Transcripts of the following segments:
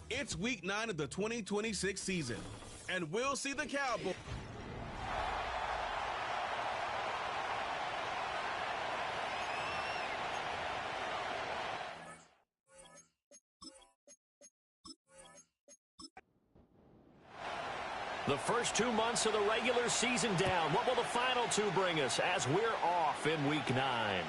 It's week 9 of the 2026 season, and we'll see the Cowboys. The first 2 months of the regular season down. What will the final 2 bring us as we're off in week 9?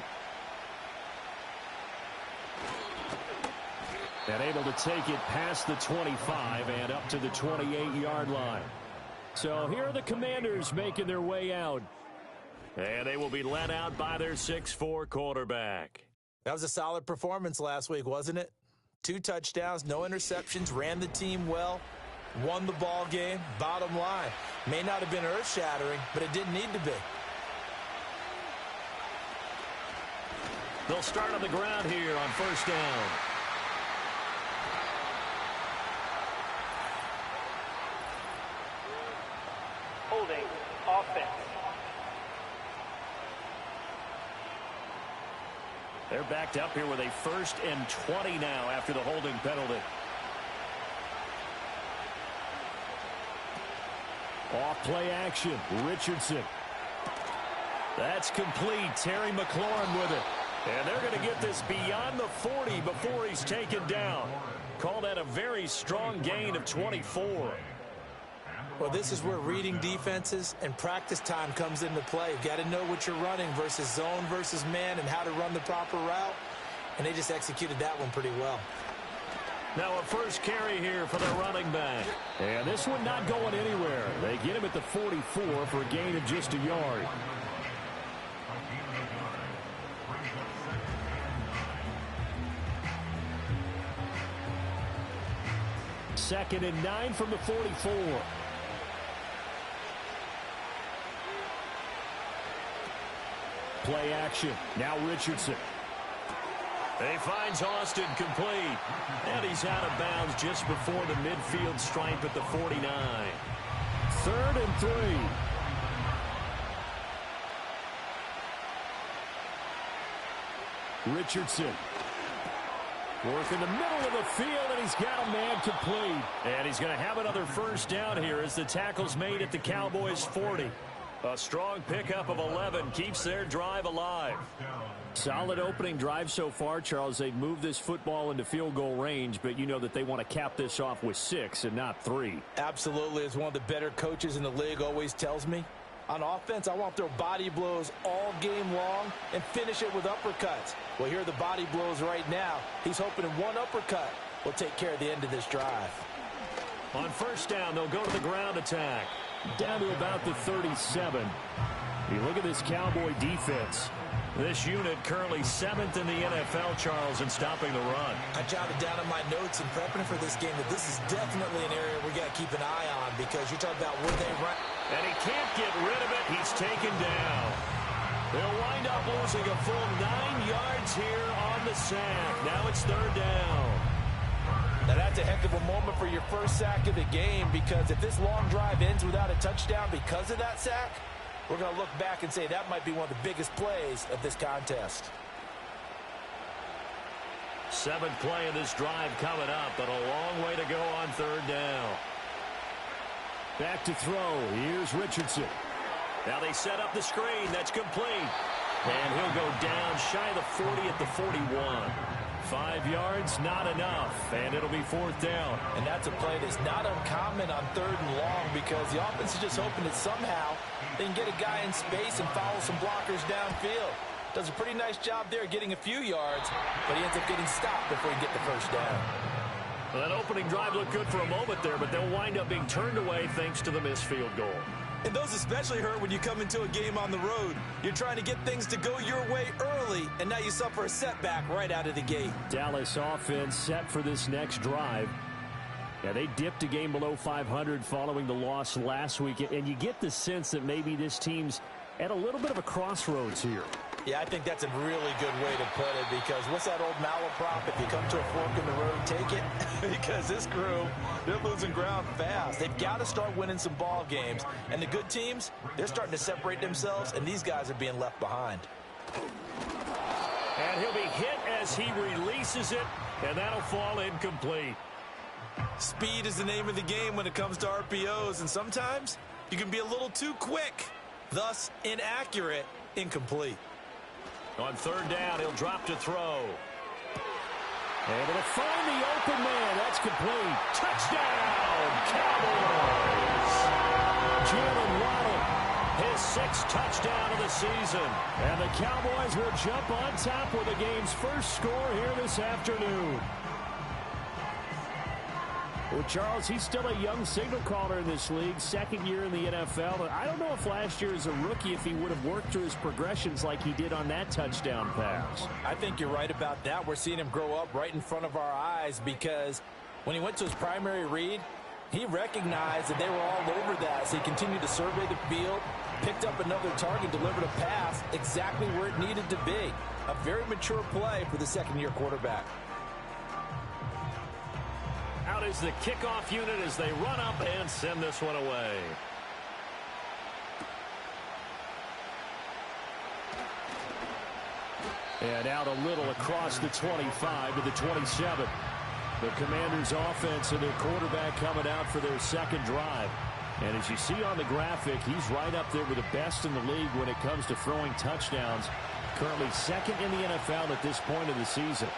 And able to take it past the 25 and up to the 28-yard line. So here are the Commanders making their way out. And they will be led out by their 6'4" quarterback. That was a solid performance last week, wasn't it? 2 touchdowns, no interceptions, ran the team well, won the ball game. Bottom line, may not have been earth-shattering, but it didn't need to be. They'll start on the ground here on first down. Holding offense. They're backed up here with a 1st and 20 now after the holding penalty. Off play action. Richardson. That's complete. Terry McLaurin with it. And they're going to get this beyond the 40 before he's taken down. Call that a very strong gain of 24. Well, this is where reading defenses and practice time comes into play. You've got to know what you're running versus zone versus man and how to run the proper route. And they just executed that one pretty well. Now a first carry here for the running back. And this one not going anywhere. They get him at the 44 for a gain of just a yard. Second and 9 from the 44. Play action. Now Richardson. He finds Austin complete. And he's out of bounds just before the midfield stripe at the 49. 3rd and 3. Richardson. Work in the middle of the field, and he's got a man complete. And he's going to have another first down here as the tackle's made at the Cowboys' 40. A strong pickup of 11 keeps their drive alive. Solid opening drive so far, Charles. They've moved this football into field goal range, but you know that they want to cap this off with 6 and not 3. Absolutely. As one of the better coaches in the league always tells me, on offense, I want to throw body blows all game long and finish it with uppercuts. Well, here are the body blows right now. He's hoping in one uppercut will take care of the end of this drive. On first down, they'll go to the ground attack. Down to about the 37. You look at this Cowboy defense. This unit currently 7th in the NFL, Charles, in stopping the run. I jotted down in my notes in prepping for this game that this is definitely an area we got to keep an eye on because you're talking about where they run. And he can't get rid of it. He's taken down. They'll wind up losing a full 9 yards here on the sack. Now it's 3rd down. Now that's a heck of a moment for your first sack of the game because if this long drive ends without a touchdown because of that sack, we're going to look back and say that might be one of the biggest plays of this contest. 7th play of this drive coming up, but a long way to go on 3rd down. Back to throw. Here's Richardson. Now they set up the screen. That's complete. And he'll go down shy of the 40 at the 41. 5 yards, not enough, and it'll be 4th down. And that's a play that's not uncommon on 3rd and long because the offense is just hoping that somehow they can get a guy in space and follow some blockers downfield. Does a pretty nice job there getting a few yards, but he ends up getting stopped before he can get the first down. Well, that opening drive looked good for a moment there, but they'll wind up being turned away thanks to the missed field goal. And those especially hurt when you come into a game on the road. You're trying to get things to go your way early, and now you suffer a setback right out of the gate. Dallas offense set for this next drive. Yeah, they dipped a game below 500 following the loss last week, and you get the sense that maybe this team's at a little bit of a crossroads here. Yeah, I think that's a really good way to put it because what's that old malaprop? If you come to a fork in the road, take it. Because this crew, they're losing ground fast. They've got to start winning some ball games. And the good teams, they're starting to separate themselves, and these guys are being left behind. And he'll be hit as he releases it, and that'll fall incomplete. Speed is the name of the game when it comes to RPOs, and sometimes you can be a little too quick, thus inaccurate, incomplete. On third down, he'll drop to throw. Able to find the open man. That's complete. Touchdown, Cowboys! Jalen Waddle, his 6th touchdown of the season. And the Cowboys will jump on top with the game's first score here this afternoon. Well, Charles, he's still a young signal caller in this league, 2nd year in the NFL. But I don't know if last year as a rookie, if he would have worked through his progressions like he did on that touchdown pass. I think you're right about that. We're seeing him grow up right in front of our eyes because when he went to his primary read, he recognized that they were all over that. So he continued to survey the field, picked up another target, delivered a pass exactly where it needed to be. A very mature play for the 2nd-year quarterback. Out is the kickoff unit as they run up and send this one away. And out a little across the 25 to the 27. The Commanders' offense and their quarterback coming out for their 2nd drive. And as you see on the graphic, he's right up there with the best in the league when it comes to throwing touchdowns. Currently 2nd in the NFL at this point of the season.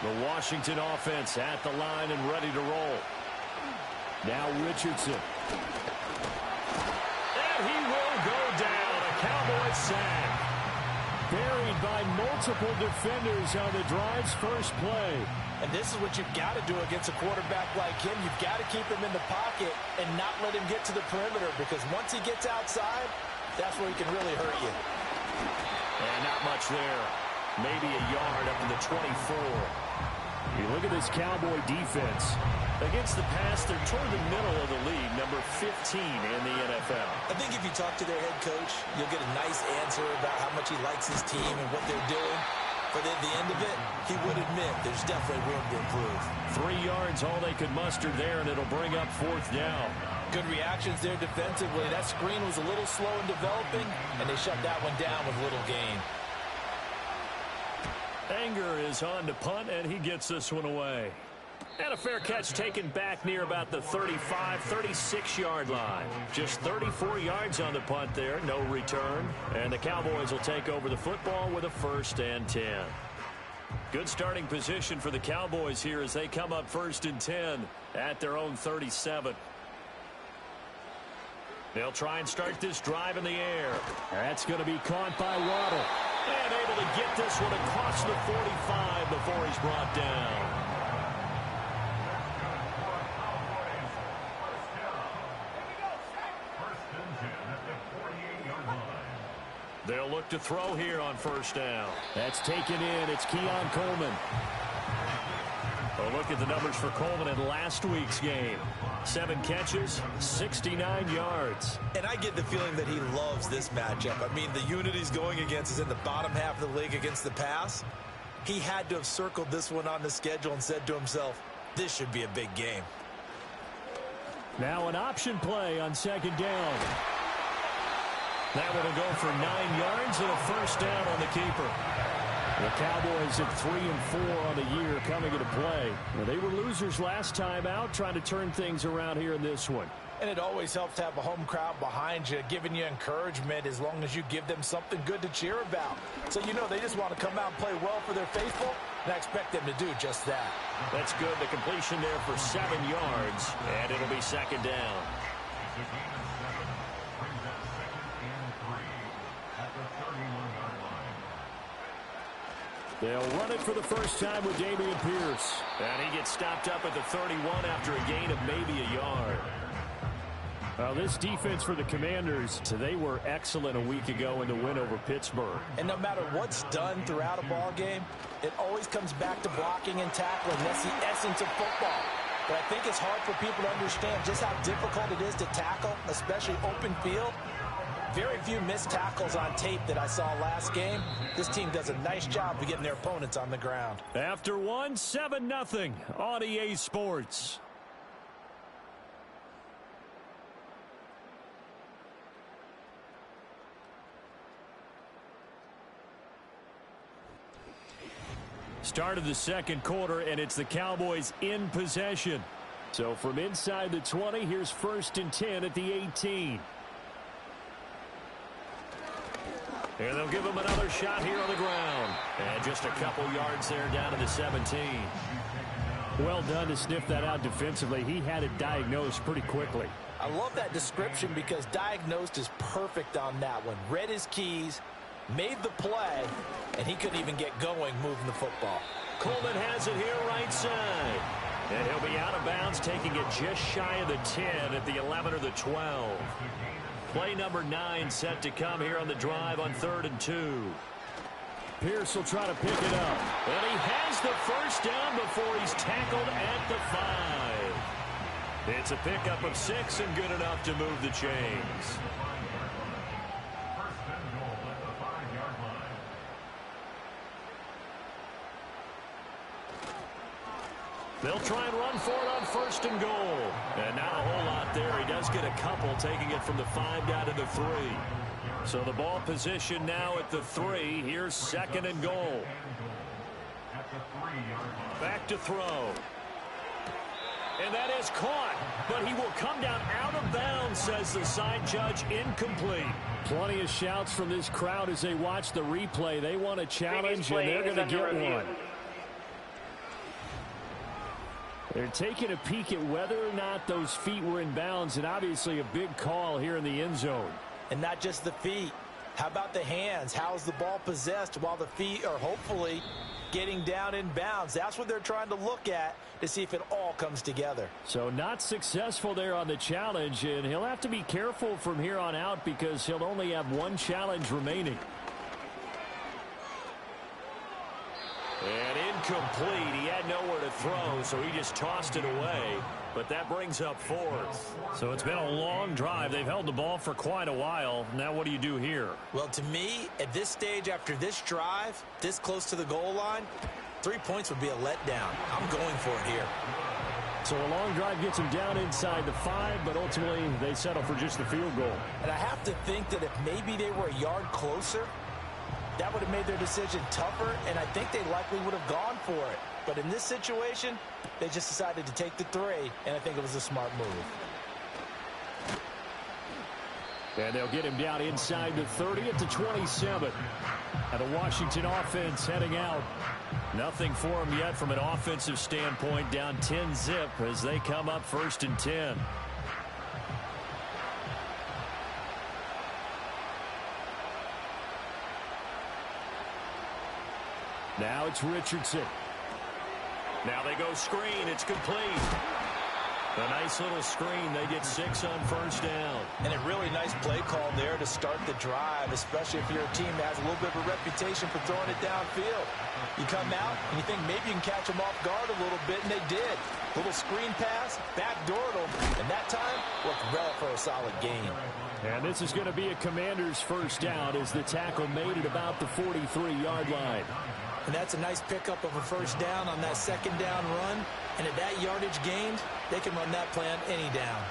The Washington offense at the line and ready to roll. Now Richardson. And he will go down. A Cowboys sack. Buried by multiple defenders on the drive's first play. And this is what you've got to do against a quarterback like him. You've got to keep him in the pocket and not let him get to the perimeter, because once he gets outside, that's where he can really hurt you. And not much there. Maybe a yard up to the 24. You look at this Cowboy defense. Against the pass, they're toward the middle of the league, number 15 in the NFL. I think if you talk to their head coach, you'll get a nice answer about how much he likes his team and what they're doing. But at the end of it, he would admit there's definitely room to improve. 3 yards, all they could muster there, and it'll bring up 4th down. Good reactions there defensively. That screen was a little slow in developing, and they shut that one down with little gain. Anger is on to punt, and he gets this one away. And a fair catch taken back near about the 35, 36-yard line. Just 34 yards on the punt there, no return. And the Cowboys will take over the football with a 1st and 10. Good starting position for the Cowboys here as they come up 1st and 10 at their own 37. They'll try and start this drive in the air. That's going to be caught by Waddle. And able to get this one across the 45 before he's brought down. They'll look to throw here on 1st down. That's taken in. It's Keon Coleman. A look at the numbers for Coleman in last week's game. 7 catches, 69 yards. And I get the feeling that he loves this matchup. I mean, the unit he's going against is in the bottom half of the league against the pass. He had to have circled this one on the schedule and said to himself, this should be a big game. Now an option play on 2nd down. That one will go for 9 yards and a 1st down on the keeper. The Cowboys at 3 and 4 on the year coming into play. Well, they were losers last time out, trying to turn things around here in this one. And it always helps to have a home crowd behind you, giving you encouragement as long as you give them something good to cheer about. So you know they just want to come out and play well for their faithful, and I expect them to do just that. That's good. The completion there for 7 yards, and it'll be 2nd down. They'll run it for the first time with Dameon Pierce. And he gets stopped up at the 31 after a gain of maybe a yard. Well, this defense for the Commanders, they were excellent a week ago in the win over Pittsburgh. And no matter what's done throughout a ball game, it always comes back to blocking and tackling. That's the essence of football. But I think it's hard for people to understand just how difficult it is to tackle, especially open field. Very few missed tackles on tape that I saw last game. This team does a nice job of getting their opponents on the ground. After one, 7-0 on EA Sports. Start of the 2nd quarter, and it's the Cowboys in possession. So from inside the 20, here's 1st and 10 at the 18. And they'll give him another shot here on the ground. And just a couple yards there down to the 17. Well done to sniff that out defensively. He had it diagnosed pretty quickly. I love that description because diagnosed is perfect on that one. Read his keys, made the play, and he couldn't even get going moving the football. Coleman has it here right side. And he'll be out of bounds, taking it just shy of the 10 at the 11 or the 12. Play number 9 set to come here on the drive on 3rd and 2. Pierce will try to pick it up. And he has the first down before he's tackled at the 5. It's a pickup of 6 and good enough to move the chains. They'll try and run for it on 1st and goal. And not a whole lot there. He does get a couple, taking it from the 5 down to the 3. So the ball position now at the 3. Here's 2nd and goal. Back to throw. And that is caught. But he will come down out of bounds, says the side judge. Incomplete. Plenty of shouts from this crowd as they watch the replay. They want a challenge, and they're going to get one. They're taking a peek at whether or not those feet were in bounds, and obviously a big call here in the end zone. And not just the feet. How about the hands? How's the ball possessed while the feet are hopefully getting down in bounds? That's what they're trying to look at to see if it all comes together. So not successful there on the challenge, and he'll have to be careful from here on out because he'll only have one challenge remaining. And incomplete. He had nowhere to throw, so he just tossed it away. But that brings up 4th. So it's been a long drive. They've held the ball for quite a while. Now what do you do here? Well, to me, at this stage after this drive, this close to the goal line, 3 points would be a letdown. I'm going for it here. So a long drive gets them down inside the 5, but ultimately they settle for just the field goal. And I have to think that if maybe they were a yard closer, that would have made their decision tougher, and I think they likely would have gone for it. But in this situation, they just decided to take the 3, and I think it was a smart move. And they'll get him down inside the 30 at the 27. And the Washington offense heading out. Nothing for them yet from an offensive standpoint, down 10-zip as they come up 1st and 10. Now it's Richardson. Now they go screen. It's complete. A nice little screen. They get 6 on 1st down. And a really nice play call there to start the drive, especially if you're a team that has a little bit of a reputation for throwing it downfield. You come out and you think maybe you can catch them off guard a little bit, and they did. Little screen pass, backdoored them, and that time worked well for a solid gain. And this is going to be a Commanders 1st down as the tackle made it about the 43-yard line. And that's a nice pickup of a 1st down on that 2nd down run. And at that yardage gained, they can run that plan any down.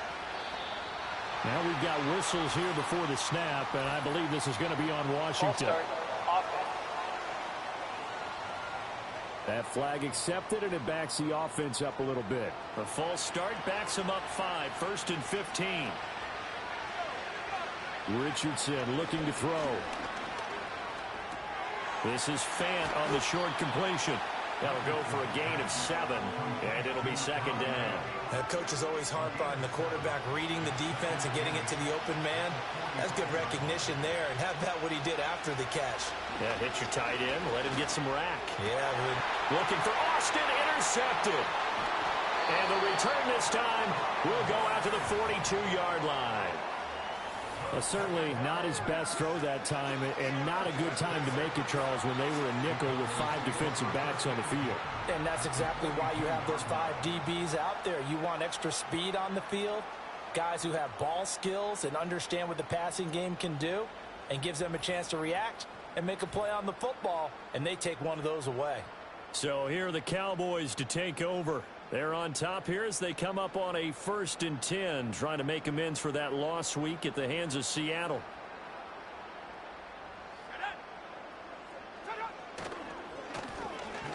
Now we've got whistles here before the snap, and I believe this is going to be on Washington. That flag accepted, and it backs the offense up a little bit. A false start backs them up 5, 1st and 15. Richardson looking to throw. This is Fant on the short completion. That'll go for a gain of 7, and it'll be 2nd down. Coaches always harp on the quarterback reading the defense and getting it to the open man. That's good recognition there, and how about what he did after the catch? Yeah, hit your tight end, let him get some rack. Yeah, looking for Austin, intercepted. And the return this time will go out to the 42-yard line. Well, certainly not his best throw that time, and not a good time to make it, Charles, when they were a nickel with 5 defensive backs on the field. And that's exactly why you have those 5 DBs out there. You want extra speed on the field, guys who have ball skills and understand what the passing game can do, and gives them a chance to react and make a play on the football, and they take one of those away. So here are the Cowboys to take over. They're on top here as they come up on a 1st and 10, trying to make amends for that lost week at the hands of Seattle.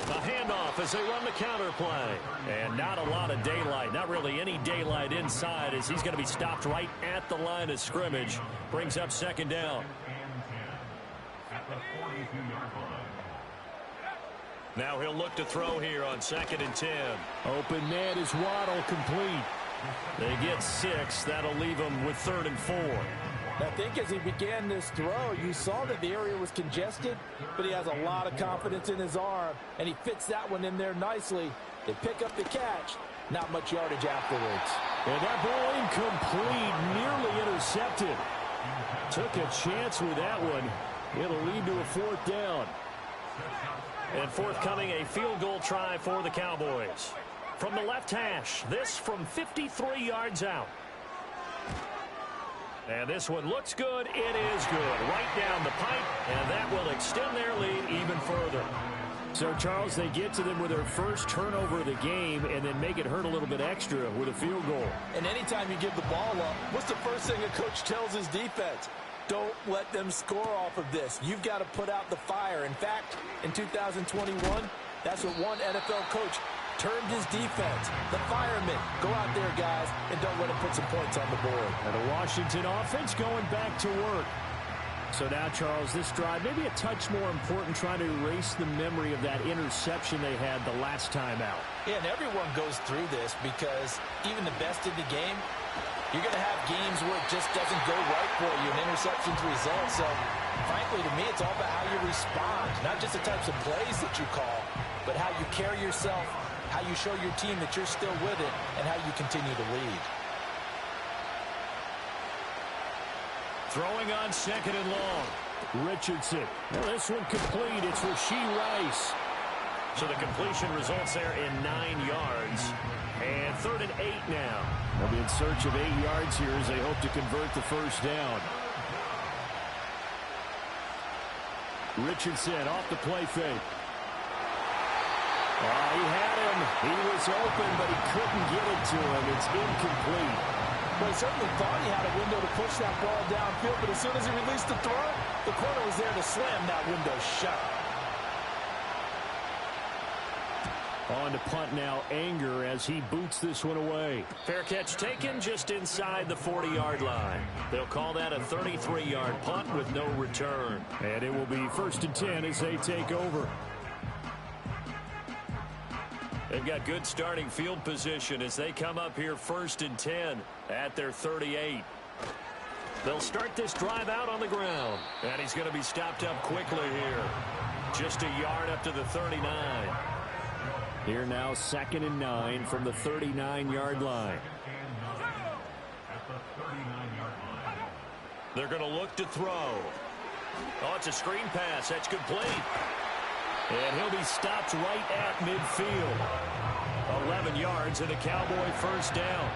The handoff, as they run the counter play. And not a lot of daylight, not really any daylight inside, as he's going to be stopped right at the line of scrimmage. Brings up second down. Now he'll look to throw here on 2nd and 10. Open man is Waddle, complete. They get 6. That'll leave them with 3rd and 4. I think as he began this throw, you saw that the area was congested, but he has a lot of confidence in his arm, and he fits that one in there nicely. They pick up the catch. Not much yardage afterwards. And that ball incomplete, nearly intercepted. Took a chance with that one. It'll lead to a 4th down. And forthcoming, a field goal try for the Cowboys. From the left hash, this from 53 yards out. And this one looks good. It is good. Right down the pipe, and that will extend their lead even further. So, Charles, they get to them with their first turnover of the game and then make it hurt a little bit extra with a field goal. And anytime you give the ball up, what's the first thing a coach tells his defense? Don't let them score off of this. You've got to put out the fire. In fact, in 2021, that's what one NFL coach termed his defense. The firemen. Go out there, guys, and don't let them put some points on the board. And the Washington offense going back to work. So now, Charles, this drive maybe a touch more important, trying to erase the memory of that interception they had the last time out. Yeah, and everyone goes through this because even the best in the game, you're going to have games where it just doesn't go right for you, and interceptions result. So, frankly, to me, it's all about how you respond, not just the types of plays that you call, but how you carry yourself, how you show your team that you're still with it, and how you continue to lead. Throwing on 2nd and long. Richardson. Well, this one complete. It's Rashee Rice. So the completion results there in 9 yards. And 3rd and 8 now. They'll be in search of 8 yards here as they hope to convert the first down. Richardson off the play fake. He had him. He was open, but he couldn't get it to him. It's incomplete. Well, he certainly thought he had a window to push that ball downfield, but as soon as he released the throw, the corner was there to slam that window shut. On to punt now, Anger, as he boots this one away. Fair catch taken just inside the 40-yard line. They'll call that a 33-yard punt with no return. And it will be 1st and 10 as they take over. They've got good starting field position as they come up here 1st and 10 at their 38. They'll start this drive out on the ground. And he's going to be stopped up quickly here. Just a yard up to the 39. Here now, 2nd and 9 from the 39-yard line. They're going to look to throw. Oh, it's a screen pass. That's complete. And he'll be stopped right at midfield. 11 yards and a Cowboy first down.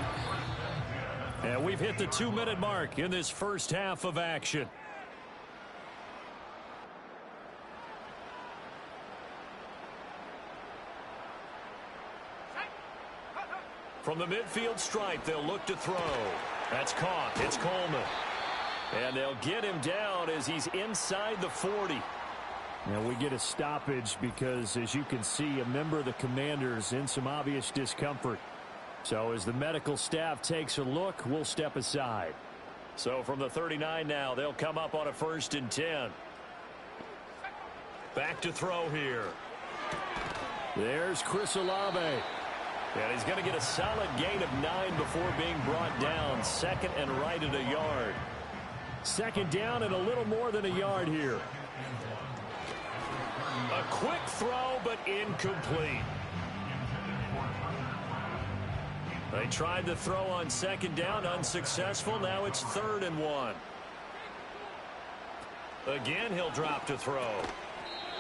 And we've hit the 2-minute mark in this first half of action. From the midfield stripe, they'll look to throw. That's caught. It's Coleman. And they'll get him down as he's inside the 40. Now we get a stoppage because, as you can see, a member of the Commanders in some obvious discomfort. So as the medical staff takes a look, we'll step aside. So from the 39 now, they'll come up on a 1st and 10. Back to throw here. There's Chris Olave. And he's going to get a solid gain of 9 before being brought down. 2nd and right at a yard. 2nd down and a little more than a yard here. A quick throw, but incomplete. They tried to throw on 2nd down, unsuccessful. Now it's 3rd and 1. Again, he'll drop to throw.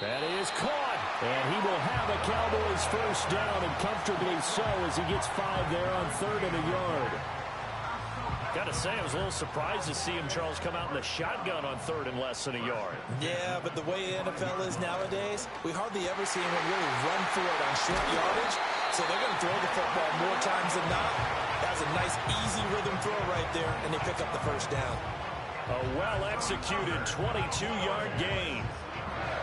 That is caught. And he will have a Cowboys first down, and comfortably so, as he gets 5 there on 3rd and a yard. Got to say, I was a little surprised to see him, Charles, come out in the shotgun on 3rd and less than a yard. Yeah, but the way the NFL is nowadays, we hardly ever see anyone really run for it on short yardage. So they're going to throw the football more times than not. That's a nice, easy rhythm throw right there, and they pick up the first down. A well-executed 22-yard gain.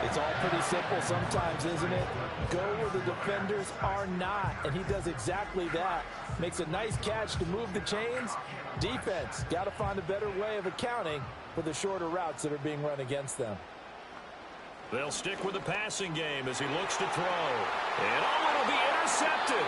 It's all pretty simple sometimes, isn't it? Go where the defenders are not, and he does exactly that. Makes a nice catch to move the chains. Defense, got to find a better way of accounting for the shorter routes that are being run against them. They'll stick with the passing game as he looks to throw. And it'll be intercepted.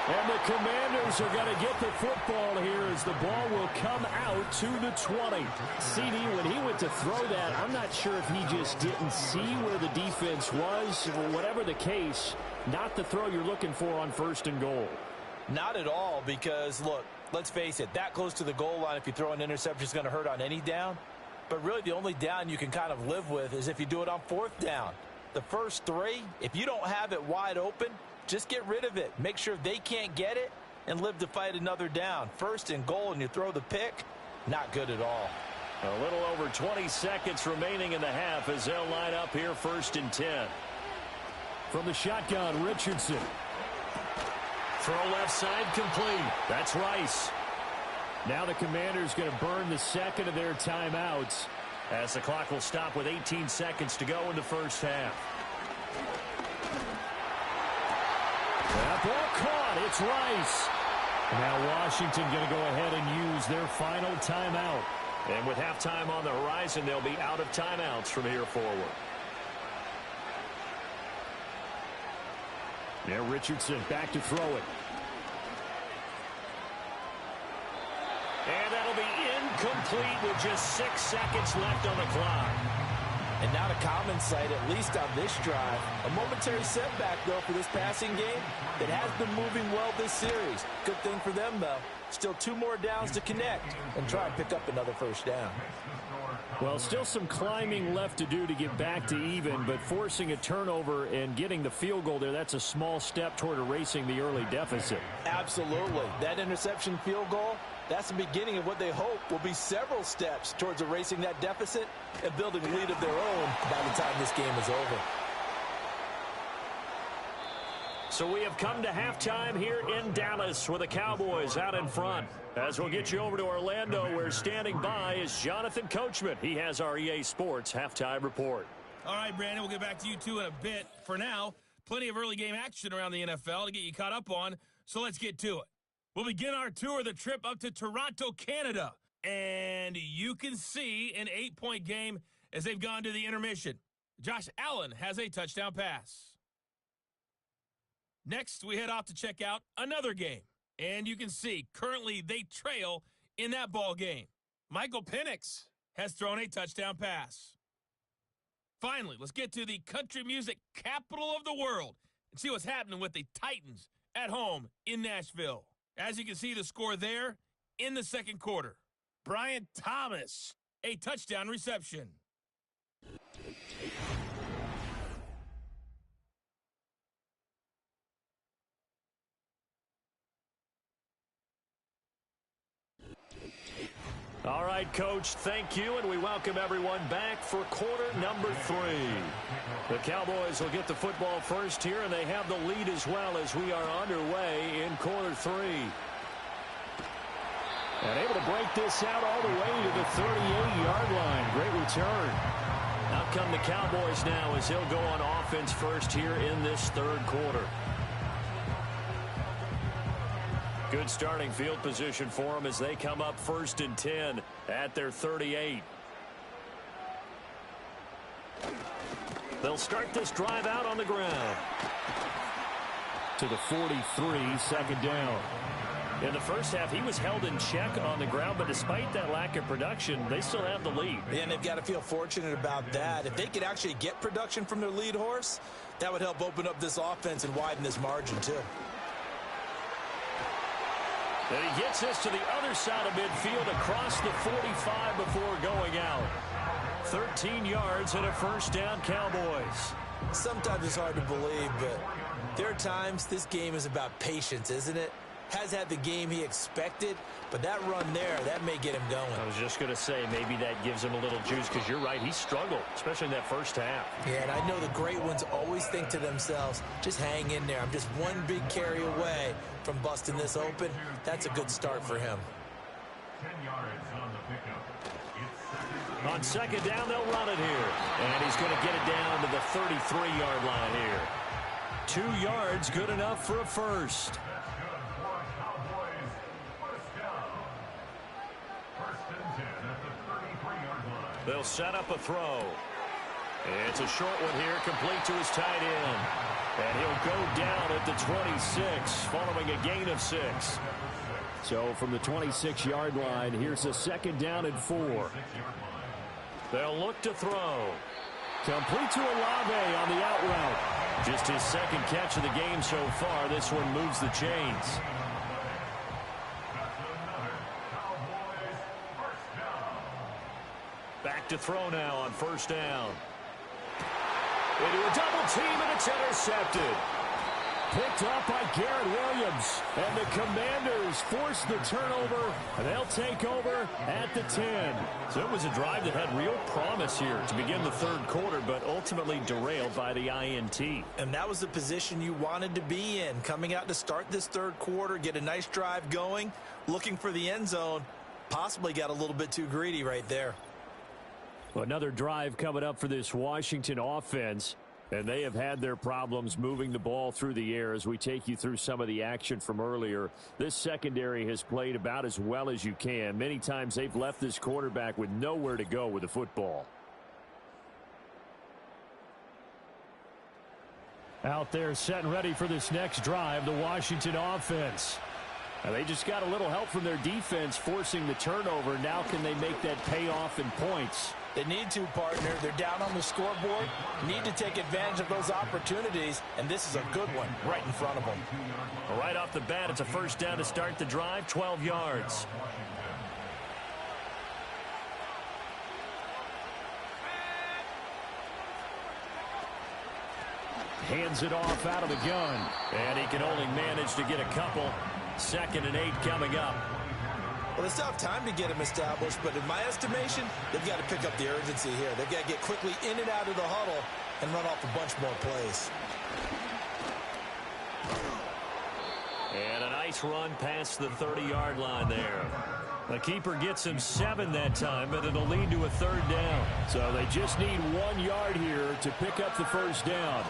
And the Commanders are going to get the football here as the ball will come out to the 20. CD, when he went to throw that, I'm not sure if he just didn't see where the defense was. Or whatever the case, not the throw you're looking for on 1st and goal. Not at all, because, look, let's face it, that close to the goal line, if you throw an interception, is going to hurt on any down. But really, the only down you can kind of live with is if you do it on 4th down. The first 3, if you don't have it wide open, just get rid of it. Make sure they can't get it and live to fight another down. 1st and goal and you throw the pick, not good at all. A little over 20 seconds remaining in the half as they'll line up here 1st and 10. From the shotgun, Richardson. Throw left side complete. That's Rice. Now the Commanders going to burn the second of their timeouts as the clock will stop with 18 seconds to go in the first half. That ball caught. It's Rice. Now Washington going to go ahead and use their final timeout. And with halftime on the horizon, they'll be out of timeouts from here forward. Now Richardson back to throw it. And that'll be incomplete with just 6 seconds left on the clock. And not a common sight, at least on this drive. A momentary setback, though, for this passing game that has been moving well this series. Good thing for them, though. Still 2 more downs to connect and try and pick up another 1st down. Well, still some climbing left to do to get back to even, but forcing a turnover and getting the field goal there, that's a small step toward erasing the early deficit. Absolutely. That interception field goal, that's the beginning of what they hope will be several steps towards erasing that deficit and building a lead of their own by the time this game is over. So we have come to halftime here in Dallas with the Cowboys out in front. As we'll get you over to Orlando, where standing by is Jonathan Coachman. He has our EA Sports halftime report. All right, Brandon, we'll get back to you two in a bit. For now, plenty of early game action around the NFL to get you caught up on, so let's get to it. We'll begin our tour of the trip up to Toronto, Canada. And you can see an 8-point game as they've gone to the intermission. Josh Allen has a touchdown pass. Next, we head off to check out another game. And you can see, currently, they trail in that ball game. Michael Penix has thrown a touchdown pass. Finally, let's get to the country music capital of the world and see what's happening with the Titans at home in Nashville. As you can see, the score there in the second quarter. Brian Thomas, a touchdown reception. All right, Coach, thank you, and we welcome everyone back for quarter number 3. The Cowboys will get the football first here, and they have the lead as well as we are underway in quarter 3. And able to break this out all the way to the 38-yard line. Great return. Out come the Cowboys now as they'll go on offense first here in this third quarter. Good starting field position for them as they come up 1st and 10 at their 38. They'll start this drive out on the ground. To the 43, second down. In the first half, he was held in check on the ground, but despite that lack of production, they still have the lead. And they've got to feel fortunate about that. If they could actually get production from their lead horse, that would help open up this offense and widen this margin, too. And he gets this to the other side of midfield across the 45 before going out. 13 yards and a first down, Cowboys. Sometimes it's hard to believe, but there are times this game is about patience, isn't it? Has had the game he expected, but that run there, that may get him going. I was just going to say, maybe that gives him a little juice, because you're right, he struggled, especially in that first half. Yeah, and I know the great ones always think to themselves, just hang in there. I'm just one big carry away from busting this open. That's a good start for him. On second down, they'll run it here. And he's going to get it down to the 33-yard line here. 2 yards, good enough for a first. They'll set up a throw. It's a short one here, complete to his tight end. And he'll go down at the 26, following a gain of 6. So from the 26-yard line, here's a second down and 4. They'll look to throw. Complete to Olave on the out route. Just his second catch of the game so far. This one moves the chains. Back to throw now on first down. Into a double team, and it's intercepted. Picked up by Garrett Williams. And the Commanders force the turnover. And they'll take over at the 10. So it was a drive that had real promise here to begin the third quarter, but ultimately derailed by the INT. And that was the position you wanted to be in. Coming out to start this third quarter, get a nice drive going, looking for the end zone. Possibly got a little bit too greedy right there. Well, another drive coming up for this Washington offense. And they have had their problems moving the ball through the air as we take you through some of the action from earlier. This secondary has played about as well as you can. Many times they've left this quarterback with nowhere to go with the football. Out there set and ready for this next drive, the Washington offense. Now they just got a little help from their defense forcing the turnover. Now can they make that pay off in points? They need to, partner. They're down on the scoreboard. Need to take advantage of those opportunities, and this is a good one right in front of them. Right off the bat, it's a first down to start the drive, 12 yards. Hands it off out of the gun. And he can only manage to get a couple. 2nd and 8 coming up. Well, they still have time to get him established, but in my estimation, they've got to pick up the urgency here. They've got to get quickly in and out of the huddle and run off a bunch more plays. And a nice run past the 30-yard line there. The keeper gets him 7 that time, but it'll lead to a third down. So they just need 1 yard here to pick up the first down.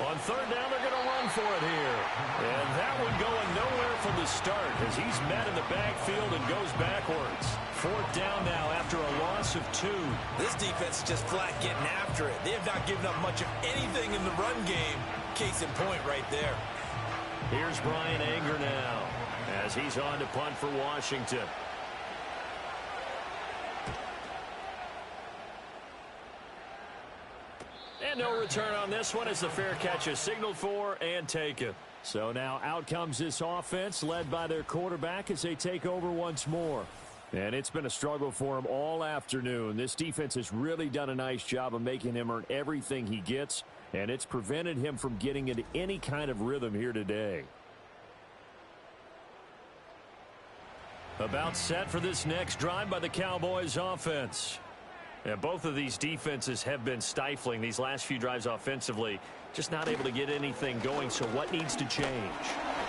On third down, they're going to run for it here. And that one going nowhere from the start as he's met in the backfield and goes backwards. 4th down now after a loss of 2. This defense is just flat getting after it. They have not given up much of anything in the run game. Case in point right there. Here's Brian Anger now as he's on to punt for Washington. And no return on this one as the fair catch is signaled for and taken. So now out comes this offense led by their quarterback as they take over once more. And it's been a struggle for him all afternoon. This defense has really done a nice job of making him earn everything he gets, and it's prevented him from getting into any kind of rhythm here today. About set for this next drive by the Cowboys offense. Yeah, both of these defenses have been stifling these last few drives offensively. Just not able to get anything going, so what needs to change?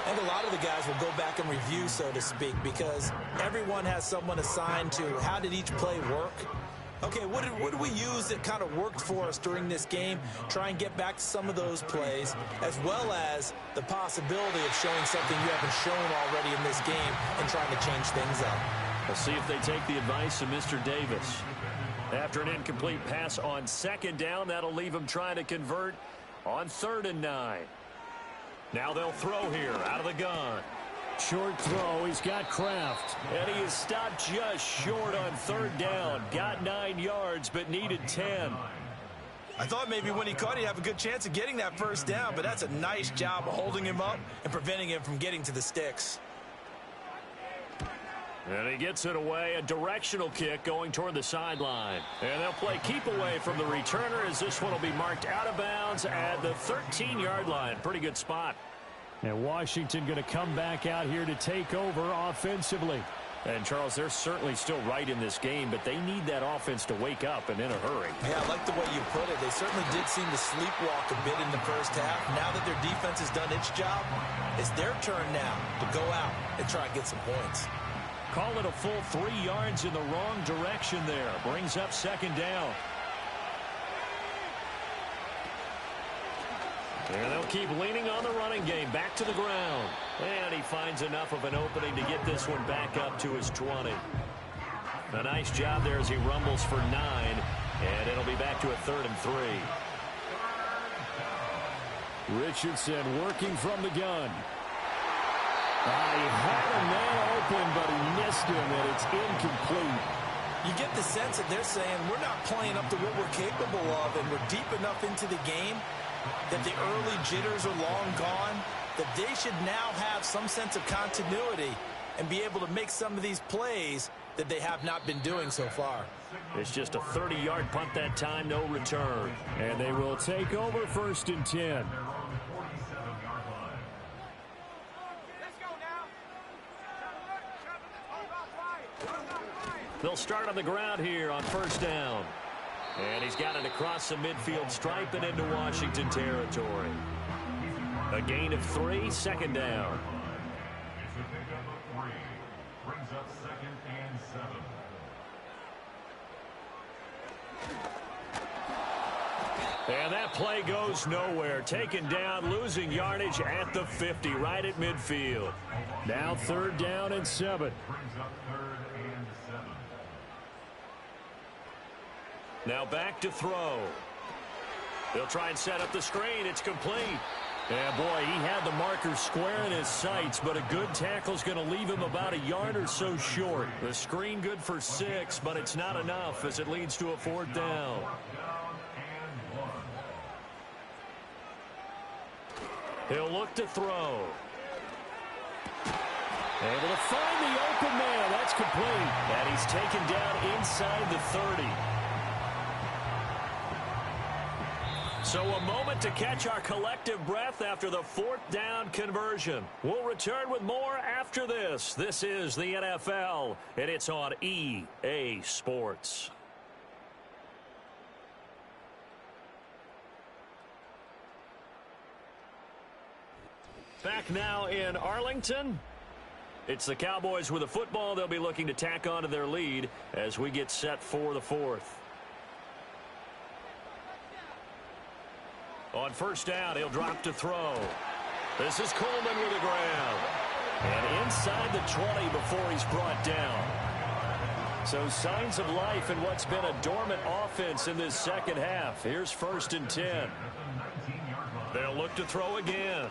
And a lot of the guys will go back and review, so to speak, because everyone has someone assigned to how did each play work. Okay, what did we use that kind of worked for us during this game? Try and get back to some of those plays, as well as the possibility of showing something you haven't shown already in this game and trying to change things up. We'll see if they take the advice of Mr. Davis. After an incomplete pass on 2nd down, that'll leave him trying to convert on 3rd and 9. Now they'll throw here out of the gun. Short throw. He's got Kraft. And he is stopped just short on 3rd down. Got 9 yards, but needed 10. I thought maybe when he caught, he'd have a good chance of getting that first down, but that's a nice job of holding him up and preventing him from getting to the sticks. And he gets it away, a directional kick going toward the sideline. And they'll play keep away from the returner as this one will be marked out of bounds at the 13-yard line. Pretty good spot. And Washington going to come back out here to take over offensively. And, Charles, they're certainly still right in this game, but they need that offense to wake up and in a hurry. Yeah, I like the way you put it. They certainly did seem to sleepwalk a bit in the first half. Now that their defense has done its job, it's their turn now to go out and try and get some points. Call it a full 3 yards in the wrong direction there. Brings up second down. And they'll keep leaning on the running game. Back to the ground. And he finds enough of an opening to get this one back up to his 20. A nice job there as he rumbles for 9. And it'll be back to a 3rd and 3. Richardson working from the gun. He had a man open, but he missed him, and it's incomplete. You get the sense that they're saying we're not playing up to what we're capable of, and we're deep enough into the game that the early jitters are long gone, that they should now have some sense of continuity and be able to make some of these plays that they have not been doing so far. It's just a 30-yard punt that time, no return. And they will take over 1st and 10. They'll start on the ground here on 1st down. And he's got it across the midfield stripe and into Washington territory. A gain of 3, 2nd down. Brings up 2nd and 7. And that play goes nowhere. Taken down, losing yardage at the 50, right at midfield. Now 3rd down and 7. Brings up 3rd and 7. Now back to throw. They'll try and set up the screen. It's complete. Yeah, boy, he had the marker square in his sights, but a good tackle's going to leave him about a yard or so short. The screen good for 6, but it's not enough as it leads to a 4th down. He'll look to throw. Able to find the open man. That's complete. And he's taken down inside the 30. So a moment to catch our collective breath after the 4th down conversion. We'll return with more after this. This is the NFL, and it's on EA Sports. Back now in Arlington. It's the Cowboys with the football. They'll be looking to tack on to their lead as we get set for the 4th. On 1st down, he'll drop to throw. This is Coleman with the ground. And inside the 20 before he's brought down. So signs of life in what's been a dormant offense in this 2nd half. Here's 1st and 10. They'll look to throw again.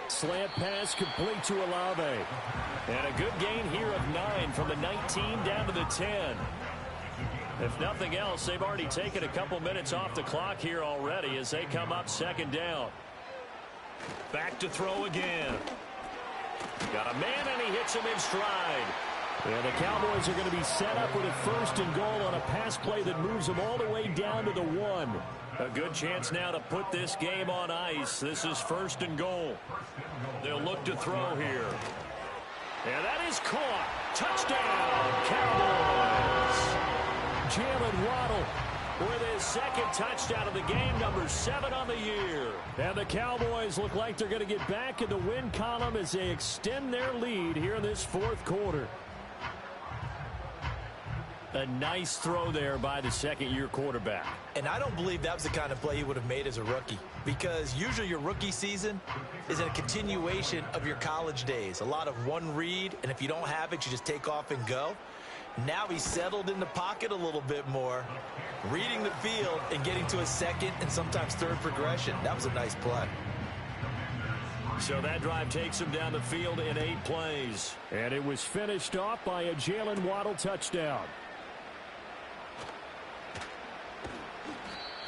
Slant pass complete to Olave. And a good gain here of 9 from the 19 down to the 10. If nothing else, they've already taken a couple minutes off the clock here already as they come up 2nd down. Back to throw again. Got a man, and he hits him in stride. And the Cowboys are going to be set up with a 1st and goal on a pass play that moves them all the way down to the 1. A good chance now to put this game on ice. This is 1st and goal. They'll look to throw here. And that is caught. Touchdown, Cowboys. Jalen Waddle with his 2nd touchdown of the game, number 7 on the year. And the Cowboys look like they're going to get back in the win column as they extend their lead here in this 4th quarter. A nice throw there by the 2nd-year quarterback. And I don't believe that was the kind of play he would have made as a rookie, because usually your rookie season is a continuation of your college days. A lot of one read, and if you don't have it, you just take off and go. Now he's settled in the pocket a little bit more, reading the field and getting to a 2nd and sometimes 3rd progression. That was a nice play. So that drive takes him down the field in 8 plays. And it was finished off by a Jalen Waddle touchdown.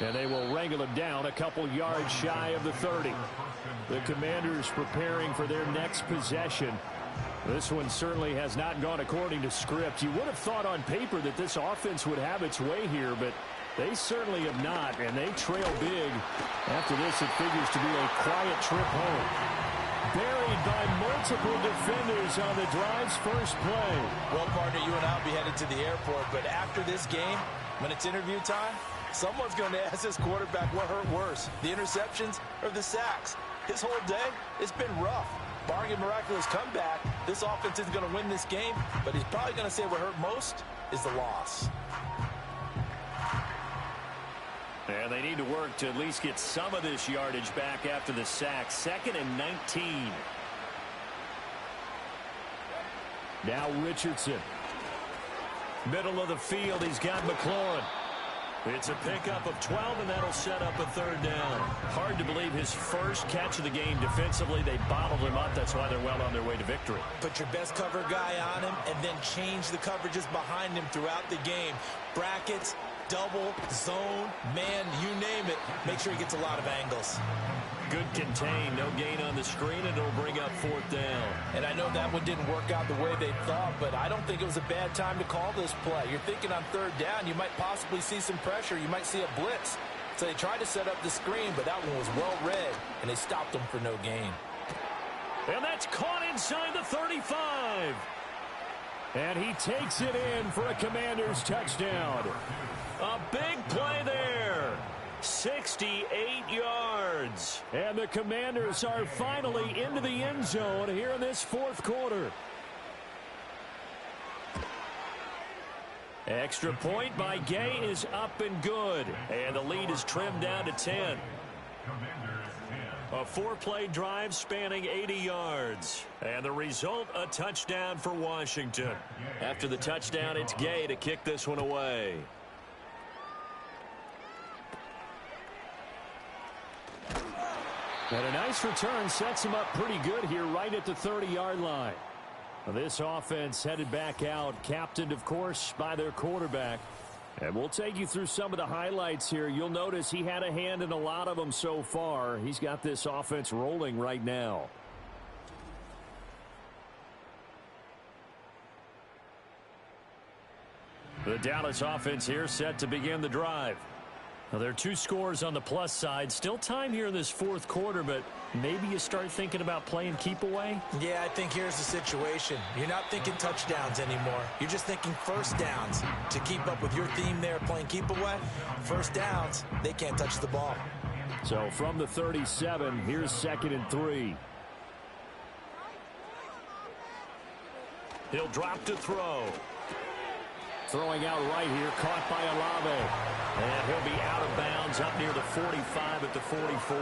And they will wrangle him down a couple yards shy of the 30. The Commanders preparing for their next possession. This one certainly has not gone according to script. You would have thought on paper that this offense would have its way here, but they certainly have not, and they trail big. After this, it figures to be a quiet trip home. Buried by multiple defenders on the drive's first play. Well, partner, you and I will be headed to the airport, but after this game, when it's interview time, someone's going to ask this quarterback what hurt worse, the interceptions or the sacks. His whole day, it's been rough. Barring a miraculous comeback, this offense isn't going to win this game, but he's probably going to say what hurt most is the loss. And they need to work to at least get some of this yardage back after the sack. 2nd and 19. Now Richardson. Middle of the field, he's got McLaurin. It's a pickup of 12, and that'll set up a 3rd down. Hard to believe his first catch of the game defensively. They bottled him up. That's why they're well on their way to victory. Put your best cover guy on him and then change the coverages behind him throughout the game. Brackets, double, zone, man, you name it. Make sure he gets a lot of angles. Good contain, no gain on the screen, and it'll bring up 4th down. And I know that one didn't work out the way they thought, but I don't think it was a bad time to call this play. You're thinking on 3rd down, you might possibly see some pressure. You might see a blitz. So they tried to set up the screen, but that one was well read, and they stopped them for no gain. And that's caught inside the 35. And he takes it in for a Commanders touchdown. A big play there. 68 yards. And the Commanders are finally into the end zone here in this 4th quarter. Extra point by Gay is up and good. And the lead is trimmed down to 10. A 4-play drive spanning 80 yards. And the result, a touchdown for Washington. After the touchdown, it's Gay to kick this one away. And a nice return sets him up pretty good here right at the 30-yard line. This offense headed back out, captained, of course, by their quarterback. And we'll take you through some of the highlights here. You'll notice he had a hand in a lot of them so far. He's got this offense rolling right now. The Dallas offense here set to begin the drive. Now, there are 2 scores on the plus side. Still time here in this 4th quarter, but maybe you start thinking about playing keep away? Yeah, I think here's the situation. You're not thinking touchdowns anymore. You're just thinking 1st downs. To keep up with your theme there, playing keep away, 1st downs, they can't touch the ball. So from the 37, here's 2nd and 3. He'll drop to throw. Throwing out right here, caught by Olave. And he'll be out of bounds up near the 45 at the 44.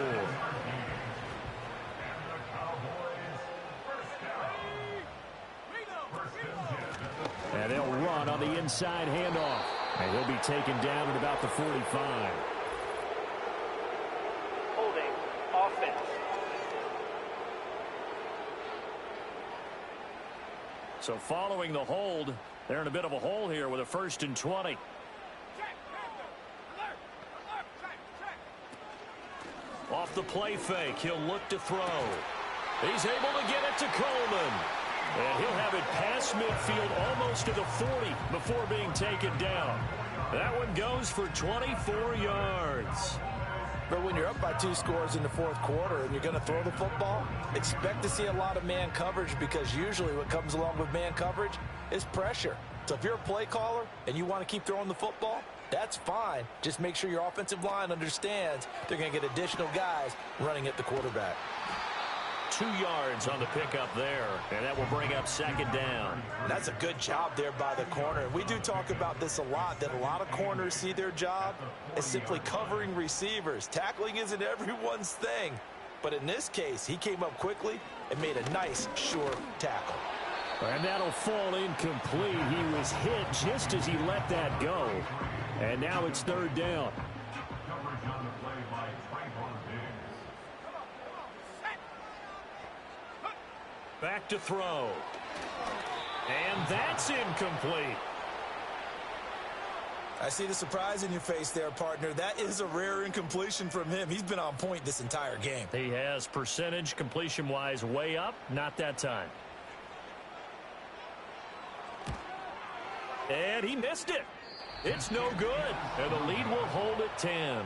And they'll run on the inside handoff. And he'll be taken down at about the 45. Holding offense. So following the hold, they're in a bit of a hole here with a 1st and 20. Off the play fake, he'll look to throw. He's able to get it to Coleman. And he'll have it past midfield almost to the 40 before being taken down. That one goes for 24 yards. But when you're up by 2 scores in the 4th quarter and you're going to throw the football, expect to see a lot of man coverage, because usually what comes along with man coverage is pressure. So if you're a play caller and you want to keep throwing the football, that's fine. Just make sure your offensive line understands they're going to get additional guys running at the quarterback. 2 yards on the pickup there, and that will bring up 2nd down. That's a good job there by the corner. We do talk about this a lot, that a lot of corners see their job as simply covering receivers. Tackling isn't everyone's thing. But in this case, he came up quickly and made a nice, sure tackle. And that'll fall incomplete. He was hit just as he let that go. And now it's 3rd down. Back to throw. And that's incomplete. I see the surprise in your face there, partner. That is a rare incompletion from him. He's been on point this entire game. He has percentage completion-wise way up. Not that time. And he missed it. It's no good. And the lead will hold at 10.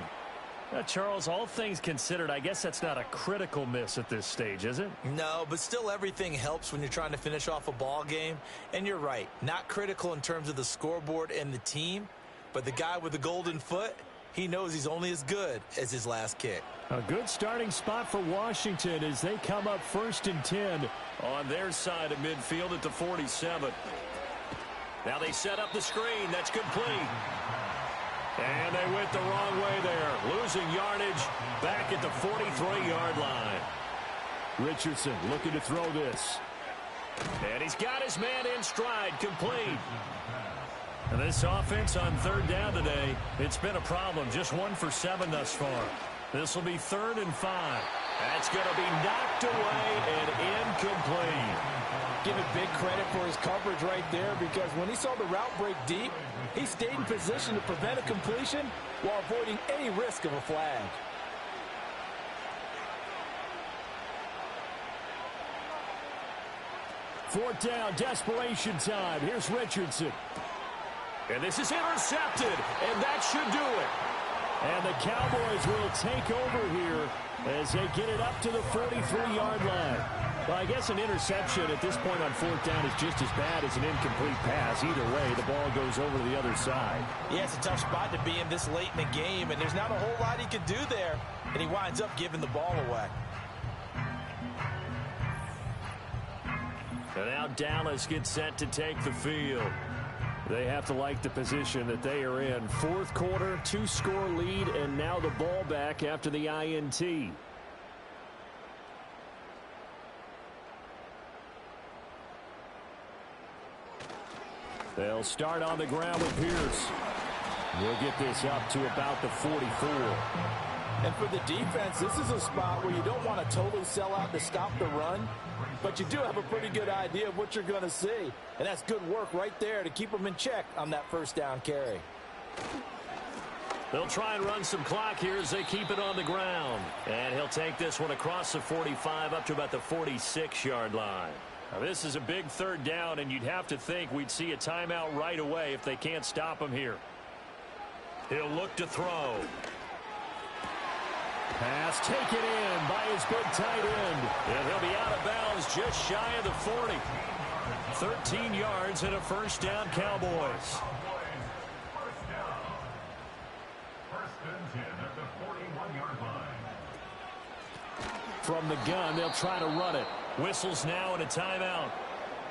Now, Charles, all things considered, I guess that's not a critical miss at this stage, is it? No, but still everything helps when you're trying to finish off a ball game. And you're right, not critical in terms of the scoreboard and the team, but the guy with the golden foot, he knows he's only as good as his last kick. A good starting spot for Washington as they come up 1st and 10 on their side of midfield at the 47. Now they set up the screen. That's complete. And they went the wrong way there. Losing yardage back at the 43-yard line. Richardson looking to throw this. And he's got his man in stride, complete. And this offense on 3rd down today, it's been a problem. Just 1 for 7 thus far. This will be 3rd and 5. That's going to be knocked away and incomplete. Give it big credit for his coverage right there, because when he saw the route break deep, he stayed in position to prevent a completion while avoiding any risk of a flag. Fourth down, desperation time. Here's Richardson. And this is intercepted, and that should do it. And the Cowboys will take over here as they get it up to the 43-yard line. Well, I guess an interception at this point on 4th down is just as bad as an incomplete pass. Either way, the ball goes over to the other side. Yeah, it's a tough spot to be in this late in the game, and there's not a whole lot he could do there, and he winds up giving the ball away. And now Dallas gets set to take the field. They have to like the position that they are in. 4th quarter, 2-score lead, and now the ball back after the INT. They'll start on the ground with Pierce. We'll get this up to about the 44. And for the defense, this is a spot where you don't want to totally sell out to stop the run, but you do have a pretty good idea of what you're going to see. And that's good work right there to keep them in check on that 1st down carry. They'll try and run some clock here as they keep it on the ground. And he'll take this one across the 45 up to about the 46-yard line. Now, this is a big 3rd down, and you'd have to think we'd see a timeout right away if they can't stop him here. He'll look to throw. Pass taken in by his big tight end. And he'll be out of bounds just shy of the 40. 13 yards and a 1st down, Cowboys. First and 10 at the 41-yard line. From the gun, they'll try to run it. Whistles now and a timeout.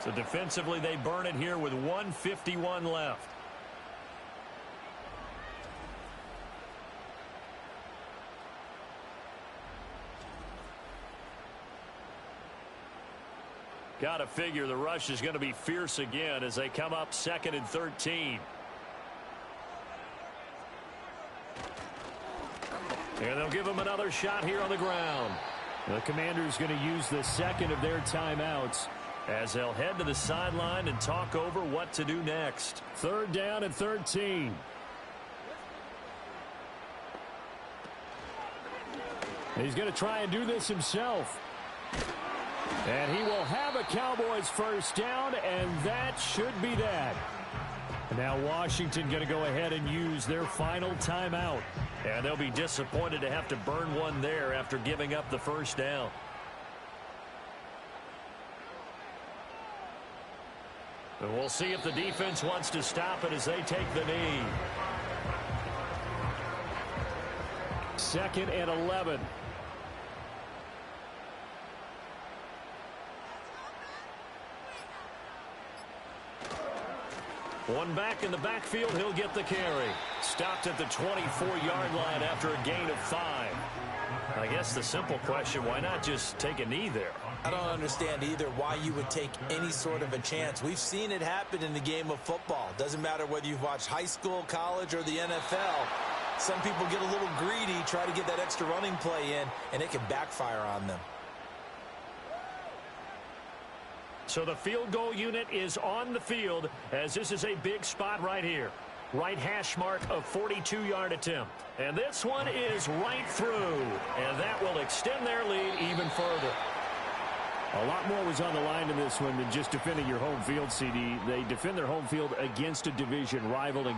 So defensively, they burn it here with 1:51 left. Got to figure the rush is going to be fierce again as they come up 2nd and 13. And they'll give them another shot here on the ground. The Commanders going to use the 2nd of their timeouts as they'll head to the sideline and talk over what to do next. 3rd down and 13. He's going to try and do this himself. And he will have a Cowboys 1st down, and that should be that. Now Washington going to go ahead and use their final timeout. And they'll be disappointed to have to burn one there after giving up the 1st down. And we'll see if the defense wants to stop it as they take the knee. 2nd and 11. One back in the backfield, he'll get the carry. Stopped at the 24-yard line after a gain of 5. I guess the simple question, why not just take a knee there? I don't understand either why you would take any sort of a chance. We've seen it happen in the game of football. Doesn't matter whether you've watched high school, college, or the NFL. Some people get a little greedy, try to get that extra running play in, and it can backfire on them. So the field goal unit is on the field as this is a big spot right here. Right hash mark of 42-yard attempt. And this one is right through. And that will extend their lead even further. A lot more was on the line in this one than just defending your home field, CD. They defend their home field against a division rival and get